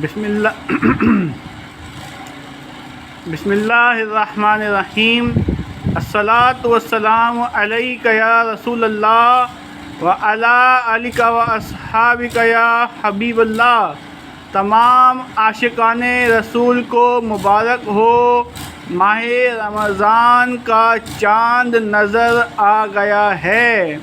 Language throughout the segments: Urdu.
بسم اللہ بسم اللہ الرحمن الرحیم۔ الصلاۃ والسلام علیک یا رسول اللہ وعلی آلک واصحابک یا حبیب اللہ۔ تمام عاشقان رسول کو مبارک ہو، ماہ رمضان کا چاند نظر آ گیا ہے۔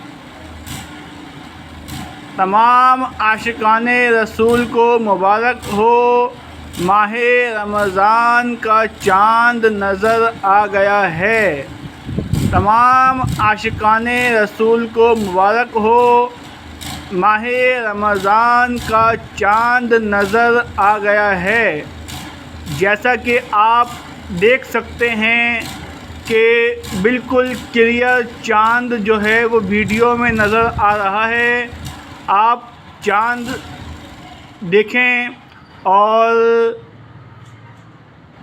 تمام عاشقان رسول کو مبارک ہو، ماہ رمضان کا چاند نظر آ گیا ہے۔ تمام عاشقان رسول کو مبارک ہو، ماہ رمضان کا چاند نظر آ گیا ہے۔ جیسا کہ آپ دیکھ سکتے ہیں کہ بالکل کلیئر چاند جو ہے وہ ویڈیو میں نظر آ رہا ہے۔ آپ چاند دیکھیں اور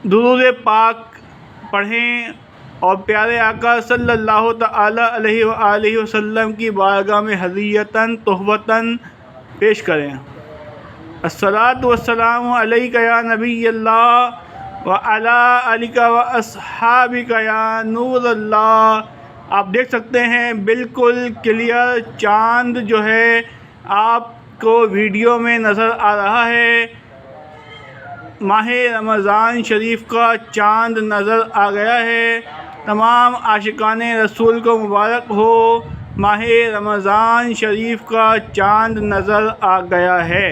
درود پاک پڑھیں اور پیارے آقا صلی اللہ تعالی علیہ وآلہ وسلم کی بارگاہ میں ہدیۃً تحفۃً پیش کریں۔ الصلاۃ والسلام علیک یا نبی اللہ وعلی آلک واصحابک یا نور اللہ۔ آپ دیکھ سکتے ہیں بالکل کلیئر چاند جو ہے آپ کو ویڈیو میں نظر آ رہا ہے۔ ماہ رمضان شریف کا چاند نظر آ گیا ہے۔ تمام عاشقان رسول کو مبارک ہو، ماہ رمضان شریف کا چاند نظر آ گیا ہے۔